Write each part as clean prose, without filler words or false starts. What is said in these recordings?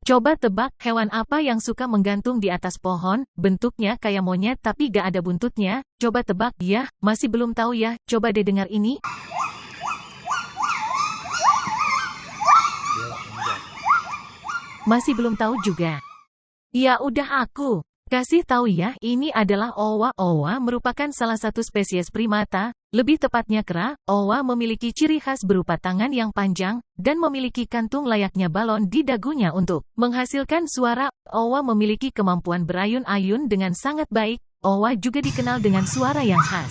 Coba tebak hewan apa yang suka menggantung di atas pohon, bentuknya kayak monyet tapi gak ada buntutnya. Coba tebak, ya, masih belum tahu ya, coba deh dengar ini. Masih belum tahu juga. Ya udah aku kasih tahu ya, ini adalah owa. Owa merupakan salah satu spesies primata, lebih tepatnya kera. Owa memiliki ciri khas berupa tangan yang panjang, dan memiliki kantung layaknya balon di dagunya untuk menghasilkan suara. Owa memiliki kemampuan berayun-ayun dengan sangat baik. Owa juga dikenal dengan suara yang khas.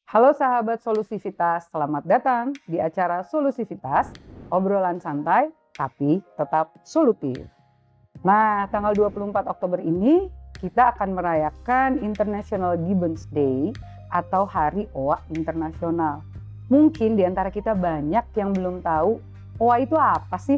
Halo sahabat Solusivitas, selamat datang di acara Solusivitas, obrolan santai tapi tetap solutif. Nah, tanggal 24 Oktober ini kita akan merayakan International Gibbons Day atau Hari Owa Internasional. Mungkin di antara kita banyak yang belum tahu owa itu apa sih?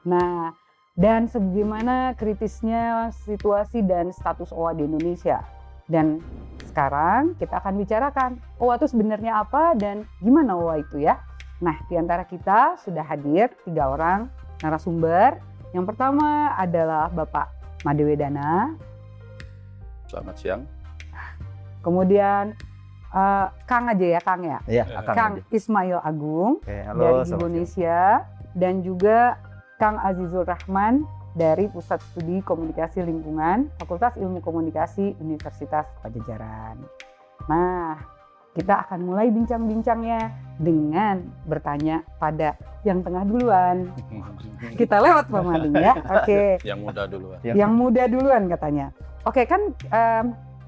Nah, dan sebagaimana kritisnya situasi dan status owa di Indonesia. Dan sekarang kita akan bicarakan owa itu sebenarnya apa dan gimana owa itu ya. Nah, di antara kita sudah hadir 3 orang narasumber. Yang pertama adalah Bapak Made Wedana. Selamat siang. Kemudian Kang aja ya, Kang ya. Iya, Kang Ismail Agung halo, dari Indonesia dan juga Kang Azizul Rahman dari Pusat Studi Komunikasi Lingkungan, Fakultas Ilmu Komunikasi Universitas Pajajaran. Nah, kita akan mulai bincang-bincangnya dengan bertanya pada yang tengah duluan. Kita lewat Pak Mading ya. Oke. Yang muda duluan. Yang muda duluan katanya. Oke, kan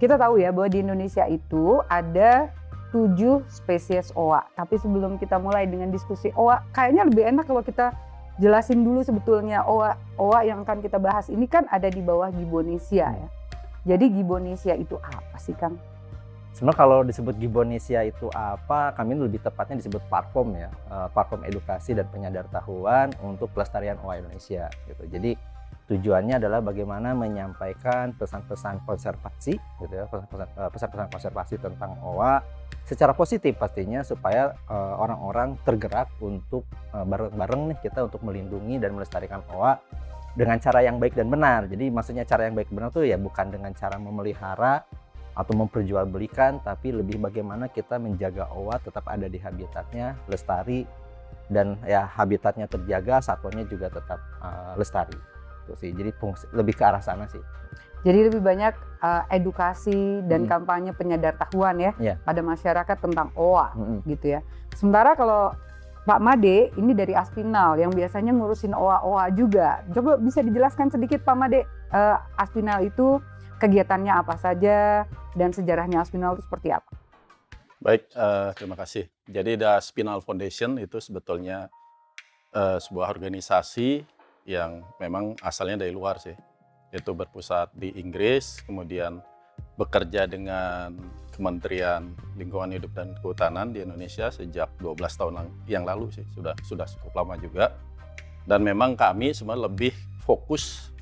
kita tahu ya bahwa di Indonesia itu ada 7 spesies owa. Tapi sebelum kita mulai dengan diskusi owa, kayaknya lebih enak kalau kita jelasin dulu sebetulnya owa yang akan kita bahas ini kan ada di bawah Gibbonesia ya. Jadi Gibbonesia itu apa sih, Kang? Sebenarnya kalau disebut Gibbonesia itu apa, kami lebih tepatnya disebut Parkom ya, Parkom Edukasi dan Penyadartahuan untuk Pelestarian Owa Indonesia gitu. Jadi tujuannya adalah bagaimana menyampaikan pesan-pesan konservasi gitu ya, pesan-pesan konservasi tentang owa secara positif pastinya supaya orang-orang tergerak untuk bareng-bareng nih kita untuk melindungi dan melestarikan owa dengan cara yang baik dan benar. Jadi maksudnya cara yang baik dan benar tuh ya bukan dengan cara memelihara atau memperjualbelikan, tapi lebih bagaimana kita menjaga owa tetap ada di habitatnya, lestari, dan ya habitatnya terjaga, satwanya juga tetap lestari. Itu sih. Jadi lebih ke arah sana sih. Jadi lebih banyak edukasi dan kampanye penyadartahuan ya pada masyarakat tentang owa gitu ya. Sementara kalau Pak Made ini dari Aspinal yang biasanya ngurusin owa-owa juga. Coba bisa dijelaskan sedikit Pak Made, Aspinal itu kegiatannya apa saja dan sejarahnya Aspinal itu seperti apa? Baik, terima kasih. Jadi The Aspinal Foundation itu sebetulnya sebuah organisasi yang memang asalnya dari luar sih. Itu berpusat di Inggris, kemudian bekerja dengan Kementerian Lingkungan Hidup dan Kehutanan di Indonesia sejak 12 tahun yang lalu sih, sudah cukup lama juga. Dan memang kami semua lebih fokus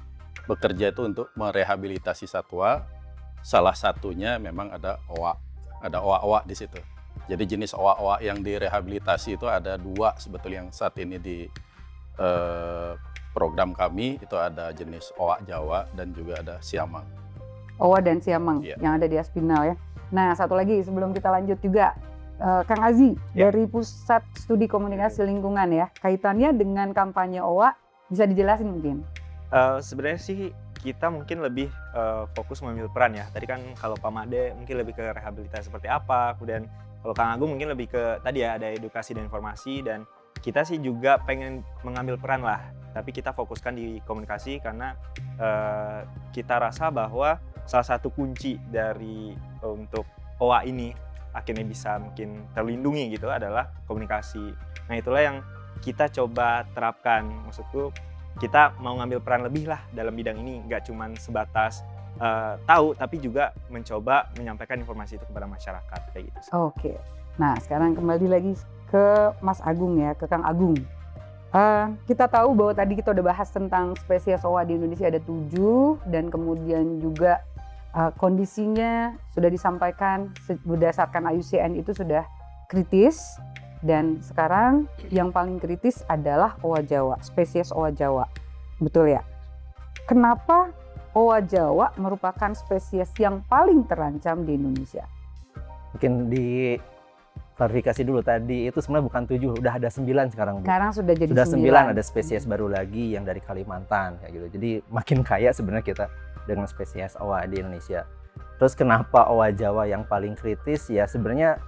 bekerja itu untuk merehabilitasi satwa. Salah satunya memang ada owa di situ. Jadi jenis owa yang direhabilitasi itu ada 2 sebetulnya yang saat ini di program kami, itu ada jenis owa Jawa dan juga ada siamang. Owa dan siamang yang ada di Aspinal ya. Nah, satu lagi sebelum kita lanjut juga, Kang Azi dari Pusat Studi Komunikasi Lingkungan ya, kaitannya dengan kampanye owa bisa dijelasin mungkin? Sebenarnya sih kita mungkin lebih fokus mengambil peran ya. Tadi kan kalau Pak Made mungkin lebih ke rehabilitasi seperti apa, kemudian kalau Kang Agung mungkin lebih ke tadi ya ada edukasi dan informasi, dan kita sih juga pengen mengambil peran lah. Tapi kita fokuskan di komunikasi karena kita rasa bahwa salah satu kunci dari untuk owa ini akhirnya bisa mungkin terlindungi gitu adalah komunikasi. Nah itulah yang kita coba terapkan. Maksudku kita mau ngambil peran lebih lah dalam bidang ini, nggak cuma sebatas tahu, tapi juga mencoba menyampaikan informasi itu kepada masyarakat kayak gitu. Oke. Nah sekarang kembali lagi ke Mas Agung ya, ke Kang Agung. Kita tahu bahwa tadi kita udah bahas tentang spesies owa di Indonesia ada 7 dan kemudian juga kondisinya sudah disampaikan berdasarkan IUCN itu sudah kritis dan sekarang yang paling kritis adalah owa Jawa, spesies owa Jawa. Betul ya? Kenapa owa Jawa merupakan spesies yang paling terancam di Indonesia? Mungkin di klarifikasi dulu tadi itu sebenarnya bukan 7, udah ada 9 sekarang, Bu. Sekarang sudah jadi Sudah 9 ada 9. spesies baru lagi yang dari Kalimantan kayak gitu. Jadi makin kaya sebenarnya kita dengan spesies owa di Indonesia. Terus kenapa owa Jawa yang paling kritis? Ya sebenarnya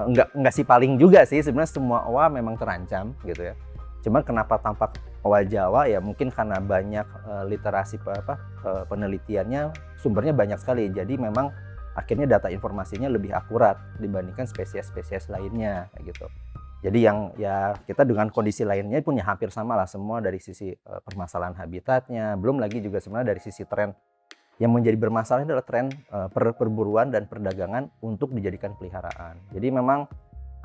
enggak sih paling juga sih, sebenarnya semua owa memang terancam gitu ya. Cuman kenapa tampak owa Jawa ya mungkin karena banyak literasi penelitiannya, sumbernya banyak sekali. Jadi memang akhirnya data informasinya lebih akurat dibandingkan spesies-spesies lainnya kayak gitu. Jadi yang ya kita dengan kondisi lainnya punya hampir sama lah semua dari sisi permasalahan habitatnya, belum lagi juga sebenarnya dari sisi tren yang menjadi bermasalah adalah tren perburuan dan perdagangan untuk dijadikan peliharaan. Jadi memang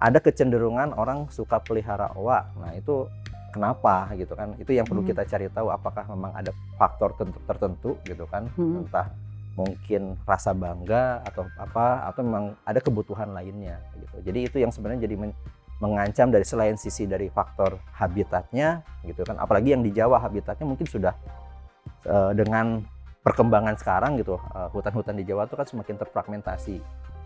ada kecenderungan orang suka pelihara owa. Nah itu kenapa gitu kan? Itu yang perlu kita cari tahu, apakah memang ada faktor tertentu gitu kan? Entah mungkin rasa bangga atau apa, atau memang ada kebutuhan lainnya gitu. Jadi itu yang sebenarnya jadi mengancam dari selain sisi dari faktor habitatnya gitu kan. Apalagi yang di Jawa habitatnya mungkin sudah dengan perkembangan sekarang gitu, hutan-hutan di Jawa itu kan semakin terfragmentasi.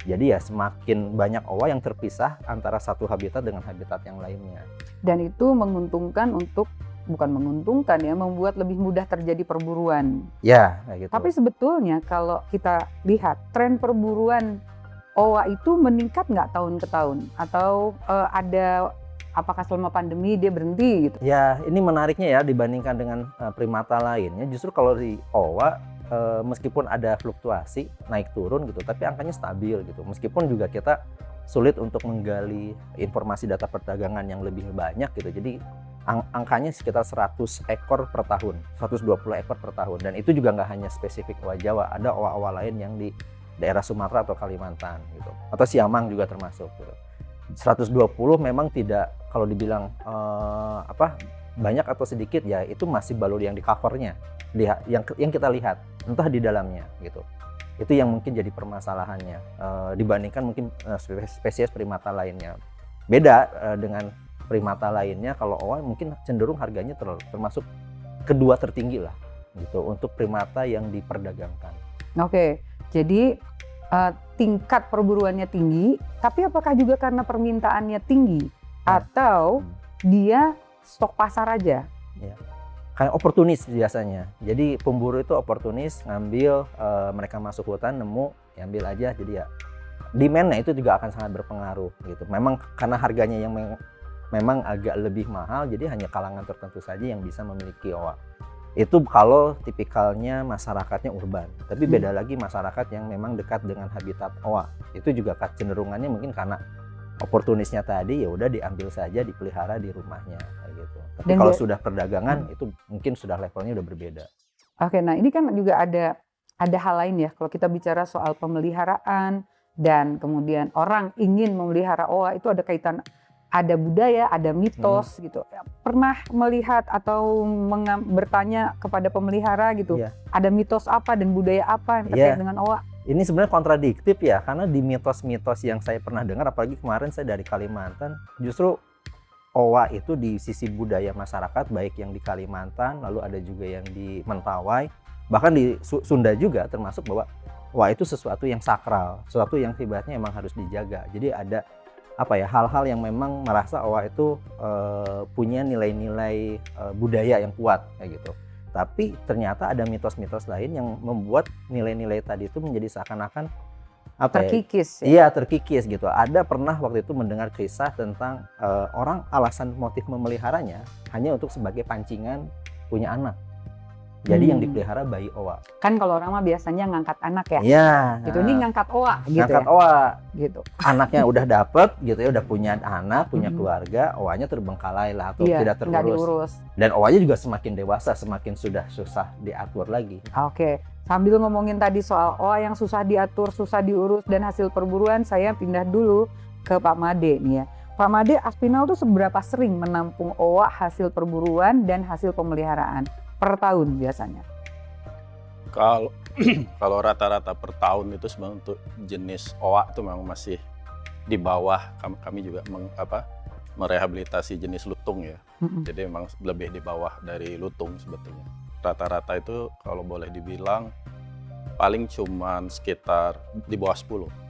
Jadi ya semakin banyak owa yang terpisah antara satu habitat dengan habitat yang lainnya. Dan itu menguntungkan bukan menguntungkan ya, membuat lebih mudah terjadi perburuan. Ya, kayak gitu. Tapi sebetulnya kalau kita lihat tren perburuan owa itu meningkat nggak tahun ke tahun? Atau apakah selama pandemi dia berhenti gitu? Ya, ini menariknya ya dibandingkan dengan primata lainnya. Justru kalau di owa meskipun ada fluktuasi naik turun gitu, tapi angkanya stabil gitu. Meskipun juga kita sulit untuk menggali informasi data perdagangan yang lebih banyak gitu. Jadi angkanya sekitar 100 ekor per tahun, 120 ekor per tahun. Dan itu juga nggak hanya spesifik owa Jawa, ada owa-owa lain yang di daerah Sumatera atau Kalimantan gitu. Atau Siamang juga termasuk gitu. 120 memang tidak, kalau dibilang banyak atau sedikit ya itu masih balur yang di covernya, yang kita lihat, entah di dalamnya gitu. Itu yang mungkin jadi permasalahannya dibandingkan mungkin spesies primata lainnya. Beda dengan primata lainnya, kalau owa mungkin cenderung harganya termasuk kedua tertinggi lah gitu untuk primata yang diperdagangkan. Oke, jadi tingkat perburuannya tinggi, tapi apakah juga karena permintaannya tinggi atau dia stok pasar aja? Ya. Kayak oportunis biasanya. Jadi pemburu itu oportunis, ngambil, mereka masuk hutan nemu, ya ambil aja. Jadi ya demand-nya itu juga akan sangat berpengaruh gitu. Memang karena harganya yang memang agak lebih mahal, jadi hanya kalangan tertentu saja yang bisa memiliki owa. Itu kalau tipikalnya masyarakatnya urban. Tapi beda lagi masyarakat yang memang dekat dengan habitat owa. Itu juga cenderungannya mungkin karena oportunisnya tadi ya udah diambil saja, dipelihara di rumahnya kayak gitu. Tapi Dan kalau sudah perdagangan itu mungkin sudah levelnya udah berbeda. Oke, nah ini kan juga ada hal lain ya. Kalau kita bicara soal pemeliharaan dan kemudian orang ingin memelihara owa, itu ada kaitan, ada budaya, ada mitos gitu. Pernah melihat atau bertanya kepada pemelihara gitu, ada mitos apa dan budaya apa yang terkait dengan owa? Ini sebenarnya kontradiktif ya, karena di mitos-mitos yang saya pernah dengar, apalagi kemarin saya dari Kalimantan, justru owa itu di sisi budaya masyarakat, baik yang di Kalimantan, lalu ada juga yang di Mentawai, bahkan di Sunda juga termasuk bahwa owa itu sesuatu yang sakral, sesuatu yang ibaratnya emang harus dijaga. Jadi ada hal-hal yang memang merasa owa itu punya nilai-nilai budaya yang kuat kayak gitu. Tapi ternyata ada mitos-mitos lain yang membuat nilai-nilai tadi itu menjadi seakan-akan terkikis. Iya, terkikis gitu. Ada pernah waktu itu mendengar kisah tentang orang alasan motif memeliharanya hanya untuk sebagai pancingan punya anak. Jadi yang dipelihara bayi owa. Kan kalau orang mah biasanya ngangkat anak ya. Iya. Gitu, ini ngangkat owa gitu. Ngangkat ya? owa. Gitu. Anaknya udah dapet gitu ya, udah punya anak, punya keluarga, owanya terbengkalai lah atau tidak terurus. Nggak diurus. Dan owanya juga semakin dewasa, semakin sudah susah diatur lagi. Oke. Sambil ngomongin tadi soal owa yang susah diatur, susah diurus dan hasil perburuan, saya pindah dulu ke Pak Made nih ya. Pak Made, Aspinal tuh seberapa sering menampung owa hasil perburuan dan hasil pemeliharaan per tahun biasanya? Kalau kalau rata-rata per tahun itu sebenarnya untuk jenis owa itu memang masih di bawah. Kami juga merehabilitasi jenis lutung ya. Jadi memang lebih di bawah dari lutung sebetulnya. Rata-rata itu kalau boleh dibilang paling cuman sekitar di bawah 10.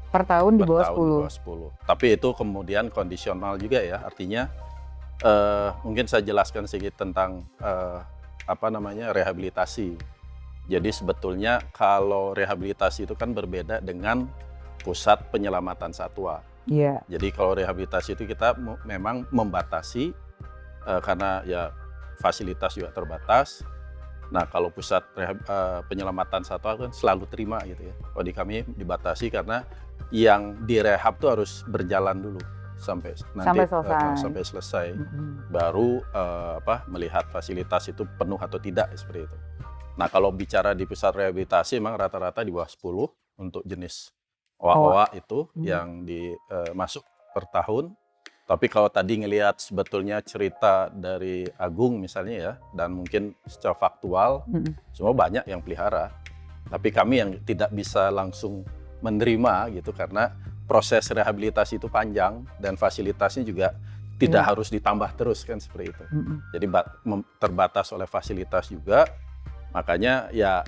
Per tahun di Per bawah tahun 10. di bawah 10. Tapi itu kemudian kondisional juga ya. Artinya mungkin saya jelaskan sedikit tentang rehabilitasi. Jadi sebetulnya kalau rehabilitasi itu kan berbeda dengan pusat penyelamatan satwa. Iya. Jadi kalau rehabilitasi itu kita memang membatasi karena ya fasilitas juga terbatas. Nah kalau pusat penyelamatan satwa kan selalu terima gitu ya. Kalau di kami dibatasi karena yang direhab tuh harus berjalan dulu sampai selesai. Baru melihat fasilitas itu penuh atau tidak seperti itu. Nah kalau bicara di pusat rehabilitasi memang rata-rata di bawah 10 untuk jenis owa-owa itu yang masuk per tahun. Tapi kalau tadi ngelihat sebetulnya cerita dari Agung misalnya ya, dan mungkin secara faktual semua banyak yang pelihara. Tapi kami yang tidak bisa langsung menerima gitu karena proses rehabilitasi itu panjang dan fasilitasnya juga tidak harus ditambah terus kan seperti itu. Jadi terbatas oleh fasilitas juga. Makanya ya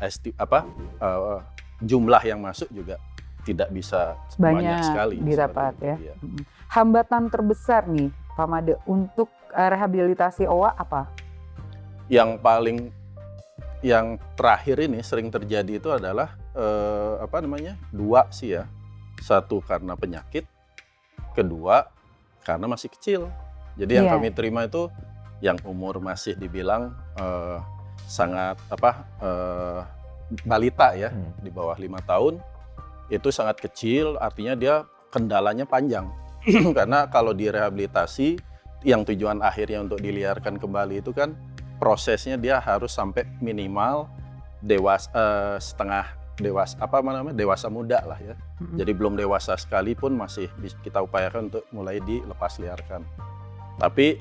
jumlah yang masuk juga tidak bisa banyak sekali didapat ya. Iya. Hambatan terbesar nih Pak Made untuk rehabilitasi owa apa? Yang terakhir ini sering terjadi itu adalah dua sih ya. Satu karena penyakit, kedua karena masih kecil. Jadi yang kami terima itu yang umur masih dibilang sangat balita ya, di bawah 5 tahun. Itu sangat kecil, artinya dia kendalanya panjang. Karena kalau direhabilitasi, yang tujuan akhirnya untuk diliarkan kembali itu kan prosesnya dia harus sampai minimal dewasa muda lah ya. Jadi belum dewasa sekalipun masih kita upayakan untuk mulai dilepas liarkan. Tapi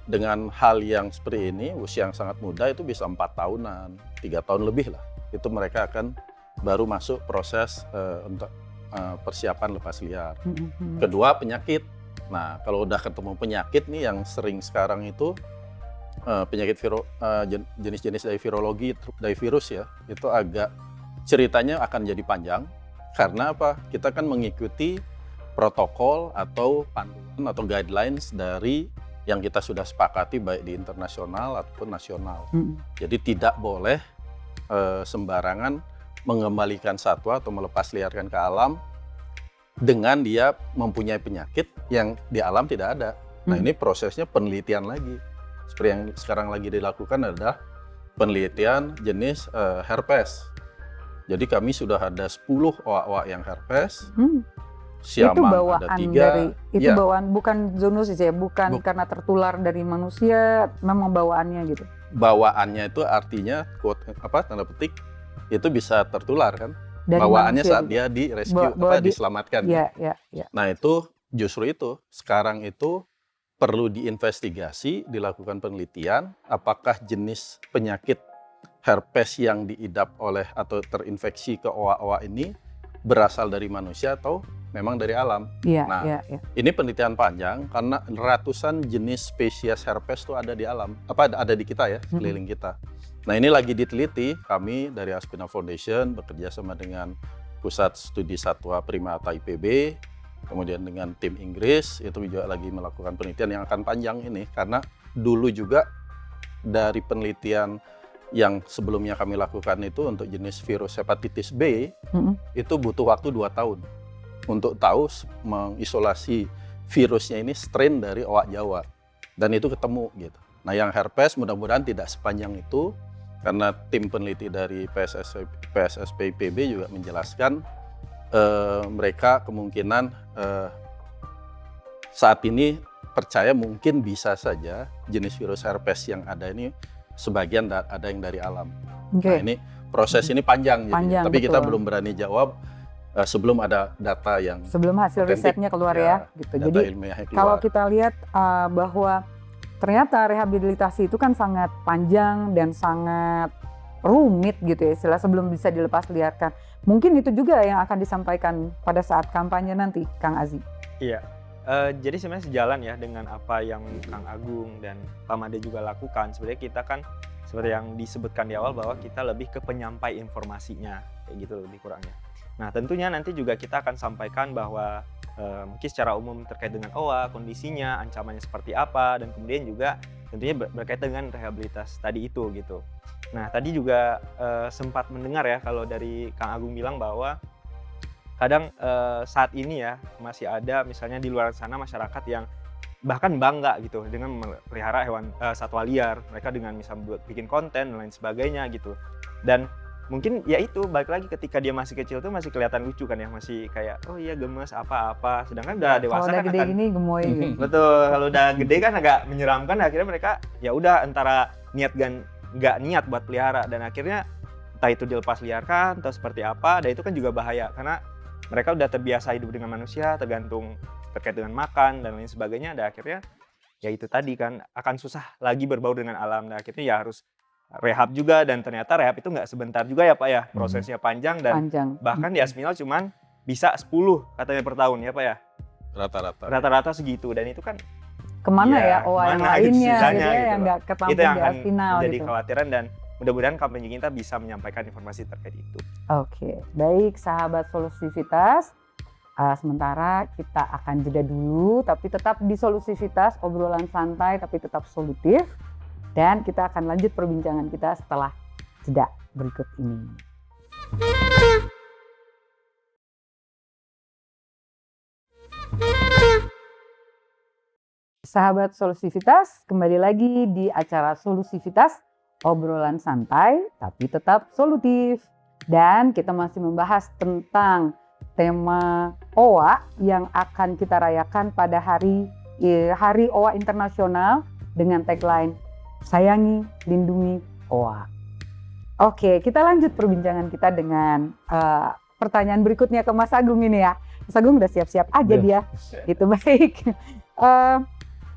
dengan hal yang seperti ini, usia yang sangat muda itu bisa 4 tahunan, 3 tahun lebih lah. Itu mereka akan baru masuk proses untuk persiapan lepas liar. Kedua penyakit. Nah kalau udah ketemu penyakit nih yang sering sekarang itu penyakit jenis-jenis dari virus ya, itu agak ceritanya akan jadi panjang karena apa? Kita kan mengikuti protokol atau panduan atau guidelines dari yang kita sudah sepakati baik di internasional ataupun nasional. Jadi tidak boleh sembarangan mengembalikan satwa atau melepas liarkan ke alam dengan dia mempunyai penyakit yang di alam tidak ada. Nah ini prosesnya penelitian lagi. Seperti yang sekarang lagi dilakukan adalah penelitian jenis herpes. Jadi kami sudah ada 10 owa-owa yang herpes. Siamang ada 3. Itu bawaan bukan zoonosis ya, bukan karena tertular dari manusia, memang bawaannya gitu. Bawaannya itu artinya tanda petik itu bisa tertular kan. Dari bawaannya manusia, saat dia di rescue diselamatkan. Ya. Nah itu justru itu sekarang itu perlu diinvestigasi, dilakukan penelitian apakah jenis penyakit herpes yang diidap oleh atau terinfeksi ke owa-owa ini berasal dari manusia atau memang dari alam. Ini penelitian panjang karena ratusan jenis spesies herpes itu ada di alam, ada di kita ya, sekeliling kita. Nah ini lagi diteliti, kami dari Aspinal Foundation bekerja sama dengan Pusat Studi Satwa Primata IPB, kemudian dengan tim Inggris, itu juga lagi melakukan penelitian yang akan panjang ini, karena dulu juga dari penelitian yang sebelumnya kami lakukan itu untuk jenis virus hepatitis B, itu butuh waktu 2 tahun untuk tahu mengisolasi virusnya ini strain dari owa Jawa, dan itu ketemu gitu. Nah yang herpes mudah-mudahan tidak sepanjang itu, karena tim peneliti dari PSSP IPB juga menjelaskan mereka kemungkinan saat ini percaya mungkin bisa saja jenis virus herpes yang ada ini sebagian ada yang dari alam. Nah ini proses ini panjang, tapi betul. Kita belum berani jawab sebelum ada data yang Sebelum hasil otentik, risetnya keluar ya, gitu. data Jadi ilmiahnya kalau keluar. kita lihat bahwa ternyata rehabilitasi itu kan sangat panjang dan sangat rumit gitu ya, istilah sebelum bisa dilepas liarkan. Mungkin itu juga yang akan disampaikan pada saat kampanye nanti, Kang Azi. Iya. Jadi sebenarnya sejalan ya dengan apa yang Kang Agung dan Pak Made juga lakukan. Sebenarnya kita kan seperti yang disebutkan di awal bahwa kita lebih ke penyampai informasinya, kayak gitu lebih kurangnya. Nah tentunya nanti juga kita akan sampaikan bahwa mungkin secara umum terkait dengan OA, kondisinya, ancamannya seperti apa, dan kemudian juga tentunya berkaitan dengan rehabilitas tadi itu gitu. Nah tadi juga sempat mendengar ya kalau dari Kang Agung bilang bahwa kadang saat ini ya masih ada misalnya di luar sana masyarakat yang bahkan bangga gitu dengan memelihara hewan satwa liar. Mereka dengan misalnya bikin konten dan lain sebagainya gitu. Dan mungkin ya itu balik lagi ketika dia masih kecil tuh masih kelihatan lucu kan ya, masih kayak oh iya gemes apa-apa. Sedangkan udah dewasa Kalau udah kan gede akan gini gemoy gitu. betul, kalau udah gede kan agak menyeramkan. Akhirnya mereka ya udah antara niat dan nggak niat buat pelihara, dan akhirnya entah itu dilepas liarkan atau seperti apa. Dan itu kan juga bahaya karena mereka udah terbiasa hidup dengan manusia, tergantung terkait dengan makan dan lain sebagainya. Dan akhirnya ya itu tadi kan akan susah lagi berbaur dengan alam. Dan akhirnya ya harus rehab juga, dan ternyata rehab itu nggak sebentar juga ya Pak ya, prosesnya panjang dan Panjang. bahkan di Asminal cuman bisa 10 katanya per tahun ya Pak ya, Rata-rata. rata-rata segitu. Dan itu kan Kemana ya, ya OA yang kemana gitu lainnya sisanya gitu ya, gitu yang loh. nggak Itu ketampung yang di akan Aspinal menjadi gitu. kekhawatiran, dan mudah-mudahan kampanye kita bisa menyampaikan informasi terkait itu. Oke, baik sahabat Solusivitas. Sementara kita akan jeda dulu, tapi tetap di Solusivitas, obrolan santai tapi tetap solutif. Dan kita akan lanjut perbincangan kita setelah jeda berikut ini. Sahabat Solusivitas, kembali lagi di acara Solusivitas, obrolan santai tapi tetap solutif. Dan kita masih membahas tentang tema OA yang akan kita rayakan pada Hari OA Internasional dengan tagline Sayangi, Lindungi OA. Oke, kita lanjut perbincangan kita dengan pertanyaan berikutnya ke Mas Agung ini ya. Mas Agung udah siap-siap aja dia. Gitu, baik.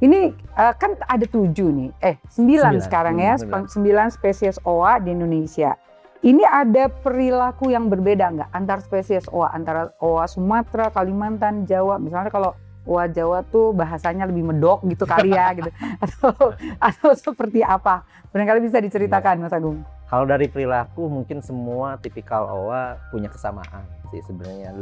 Ini kan ada 7 nih, 9 sekarang ya, 9 spesies OA di Indonesia. Ini ada perilaku yang berbeda nggak antar spesies OA, antara OA Sumatera, Kalimantan, Jawa? Misalnya kalau OA Jawa tuh bahasanya lebih medok gitu kali ya, gitu. Atau seperti apa? Barangkali bisa diceritakan Mas Agung. Kalau dari perilaku mungkin semua tipikal OA punya kesamaan sih sebenarnya.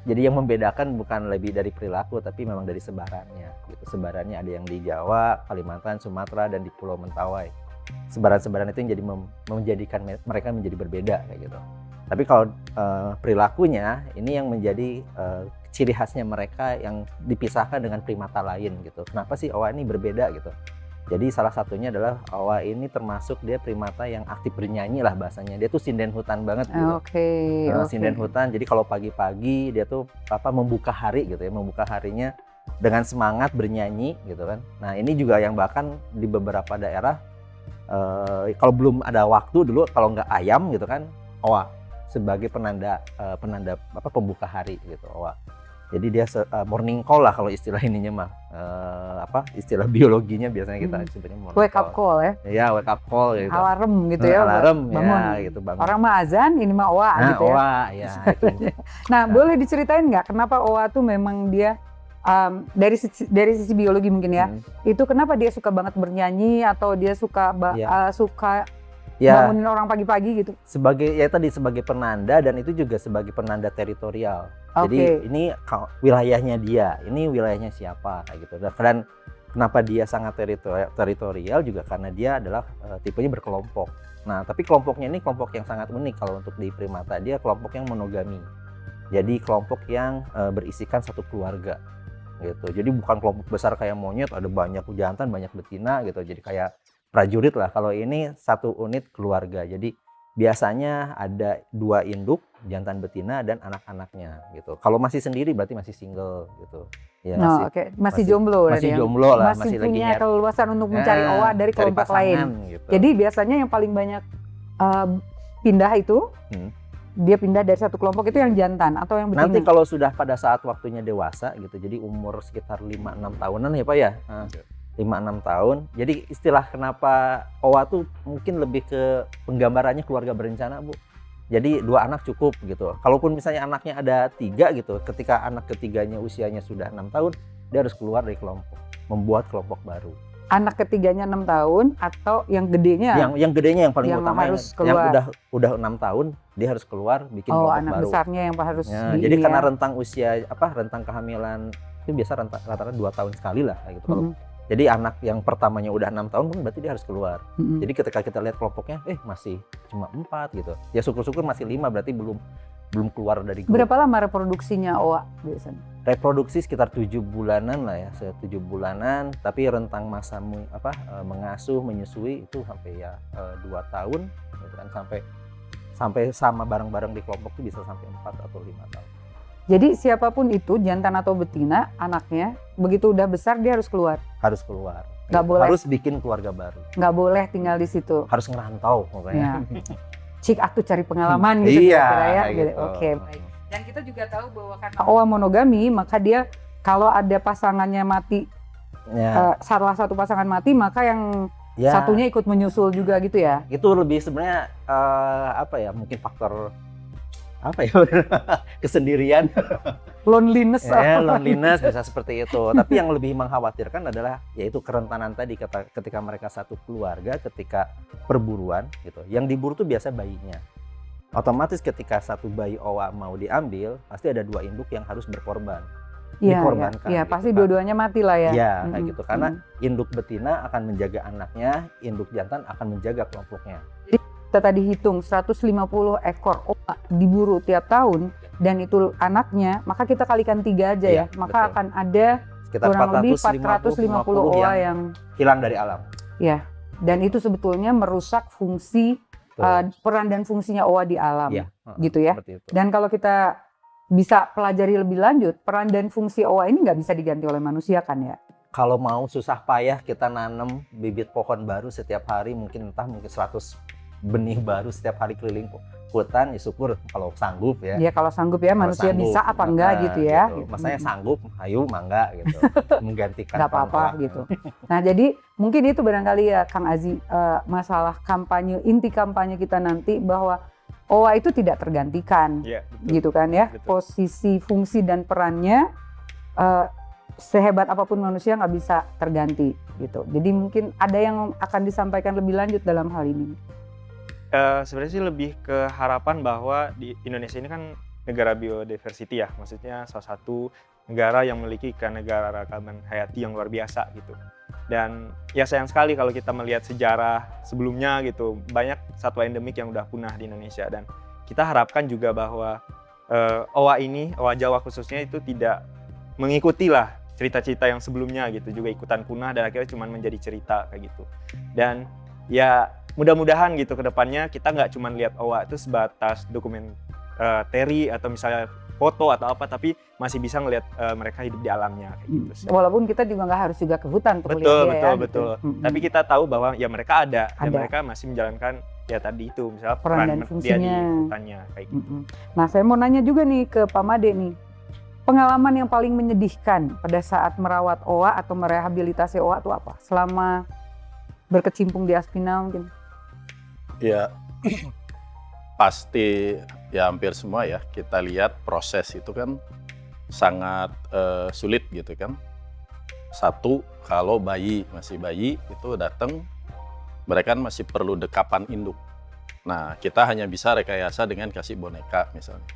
Jadi yang membedakan bukan lebih dari perilaku tapi memang dari sebarannya gitu. Sebarannya ada yang di Jawa, Kalimantan, Sumatera, dan di Pulau Mentawai. Sebaran-sebaran itu yang jadi menjadikan mereka menjadi berbeda kayak gitu. Tapi kalau perilakunya ini yang menjadi ciri khasnya mereka yang dipisahkan dengan primata lain gitu. Kenapa sih OA ini berbeda gitu? Jadi salah satunya adalah OA ini termasuk dia primata yang aktif bernyanyi lah bahasanya. Dia tuh sinden hutan banget gitu. Oke. Sinden hutan. Jadi kalau pagi-pagi dia tuh membuka hari gitu ya, membuka harinya dengan semangat bernyanyi gitu kan. Nah ini juga yang bahkan di beberapa daerah kalau belum ada waktu dulu, kalau nggak ayam gitu kan, OA sebagai penanda pembuka hari gitu OA. Jadi dia morning call lah kalau istilah ininya mah, istilah biologinya biasanya kita sebutnya morning wake up call ya? Iya, wake up call gitu. Alarm gitu ya? Alarm bangun. Ya gitu, bangun. Orang mah azan, ini mah OA gitu ya? OA ya itu. Nah, boleh diceritain nggak kenapa OA tuh memang dia dari sisi biologi mungkin ya, itu kenapa dia suka banget bernyanyi atau dia suka bangunin orang pagi-pagi gitu? Sebagai penanda, dan itu juga sebagai penanda teritorial. Jadi ini wilayahnya dia, ini wilayahnya siapa kayak gitu. Dan kenapa dia sangat teritorial juga karena dia adalah tipenya berkelompok. Nah, tapi kelompoknya ini kelompok yang sangat unik kalau untuk di primata. Dia kelompok yang monogami. Jadi kelompok yang berisikan satu keluarga gitu. Jadi bukan kelompok besar kayak monyet, ada banyak jantan, banyak betina gitu. Jadi kayak prajurit lah. Kalau ini satu unit keluarga. Jadi biasanya ada 2 induk, jantan betina, dan anak-anaknya gitu. Kalau masih sendiri berarti masih single gitu. Ya, masih jomblo. Masih jomblo lah. Masih punya keluasan untuk mencari OA dari kelompok lain. Gitu. Jadi biasanya yang paling banyak pindah itu dia pindah dari satu kelompok itu yang jantan atau yang betina? Nanti kalau sudah pada saat waktunya dewasa gitu, jadi umur sekitar 5-6 tahunan ya Pak ya. Nah, 5-6 tahun. Jadi istilah kenapa OWA tuh mungkin lebih ke penggambarannya keluarga berencana Bu. Jadi 2 anak cukup gitu. Kalaupun misalnya anaknya ada 3 gitu, ketika anak ketiganya usianya sudah 6 tahun, dia harus keluar dari kelompok, membuat kelompok baru. Anak ketiganya 6 tahun atau yang gedenya? Yang gedenya yang paling yang utama harus yang keluar. udah 6 tahun dia harus keluar bikin Oh, kelompok anak baru. besarnya yang harus Ya, di jadi ini karena ya. rentang usia rentang kehamilan itu biasa rata-rata 2 tahun sekali lah kayak gitu. Kalau Mm-mm. jadi anak yang pertamanya udah 6 tahun pun berarti dia harus keluar. Mm-mm. Jadi ketika kita lihat kelompoknya masih cuma 4 gitu. Ya syukur-syukur masih 5 berarti belum keluar dari grup. Berapa lama reproduksinya OWA biasanya? Reproduksi sekitar 7 bulanan lah ya, 7 bulanan, tapi rentang masa mengasuh, menyusui itu sampai 2 tahun gitu kan, sampai sama bareng-bareng di kelompok itu bisa sampai 4 atau 5 tahun. Jadi siapapun itu, jantan atau betina, anaknya begitu udah besar dia harus keluar. Harus keluar. Nggak boleh. Harus bikin keluarga baru. Nggak boleh tinggal di situ. Harus ngerantau pokoknya. Ya. Cik aku cari pengalaman gitu Iya, kira-kira ya. kayak Gitu. gitu. Oke, baik. Dan kita juga tahu bahwa karena OWA monogami, maka dia kalau ada pasangannya mati, Ya, salah satu pasangan mati, maka yang ya, satunya ikut menyusul juga gitu ya. itu lebih sebenarnya mungkin faktor kesendirian. Loneliness. Loneliness bisa seperti itu. Tapi yang lebih mengkhawatirkan adalah yaitu kerentanan tadi ketika mereka satu keluarga, ketika perburuan gitu. Yang diburu tuh biasa bayinya. Otomatis ketika satu bayi OWA mau diambil, pasti ada 2 induk yang harus berkorban. Iya, dikorbankan iya, gitu pasti kan. dua-duanya mati lah ya. Iya, kayak Mm-mm. gitu. Karena induk betina akan menjaga anaknya, induk jantan akan menjaga kelompoknya. Kita tadi hitung 150 ekor OWA diburu tiap tahun dan itu anaknya, maka kita kalikan 3 aja ya. Iya, Maka betul. akan ada Sekitar kurang lebih 450 450 OWA yang hilang dari alam. dan itu sebetulnya merusak fungsi peran dan fungsinya OWA di alam. Iya, gitu ya. seperti itu. Dan kalau kita bisa pelajari lebih lanjut, peran dan fungsi OWA ini nggak bisa diganti oleh manusia kan ya? Kalau mau susah payah kita nanam bibit pohon baru setiap hari, mungkin 100 benih baru setiap hari keliling hutan, ya syukur kalau sanggup ya. Ya kalau sanggup ya, Kalau manusia sanggup, bisa apa enggak gitu ya. Gitu. Masanya sanggup, ayo mangga gitu. Menggantikan Nggak apa-apa kontrak. gitu. Nah jadi mungkin itu barangkali ya Kang Azi, masalah kampanye, inti kampanye kita nanti bahwa OWA itu tidak tergantikan. Iya, betul. Gitu kan ya, Betul. posisi, fungsi dan perannya sehebat apapun manusia nggak bisa terganti gitu. Jadi mungkin ada yang akan disampaikan lebih lanjut dalam hal ini. Sebenarnya sih lebih ke harapan bahwa di Indonesia ini kan negara biodiversity ya, maksudnya salah satu negara yang memiliki keanekaragaman hayati yang luar biasa gitu. Dan ya sayang sekali kalau kita melihat sejarah sebelumnya gitu, banyak satwa endemik yang udah punah di Indonesia, dan kita harapkan juga bahwa OWA Jawa khususnya itu tidak mengikuti lah cerita-cerita yang sebelumnya gitu, juga ikutan punah dan akhirnya cuma menjadi cerita kayak gitu. Dan ya mudah-mudahan gitu ke depannya kita nggak cuma lihat OWA itu sebatas dokumentari atau misalnya foto atau apa, tapi masih bisa ngelihat mereka hidup di alamnya kayak gitu sih. Walaupun kita juga nggak harus juga ke hutan untuk Betul, lihat dia betul, ya. betul. Gitu. Tapi kita tahu bahwa ya mereka ada dan Ada. mereka masih menjalankan ya tadi itu misalnya Peran dan dia di fungsinya. hutannya kayak gitu. Nah saya mau nanya juga nih ke Pak Made nih. Pengalaman yang paling menyedihkan pada saat merawat OWA atau merehabilitasi OWA itu apa? Selama berkecimpung di Aspinal mungkin? Ya, pasti ya hampir semua ya kita lihat proses itu kan sangat sulit gitu kan. Satu, kalau masih bayi itu datang, mereka kan masih perlu dekapan induk. Nah, kita hanya bisa rekayasa dengan kasih boneka misalnya.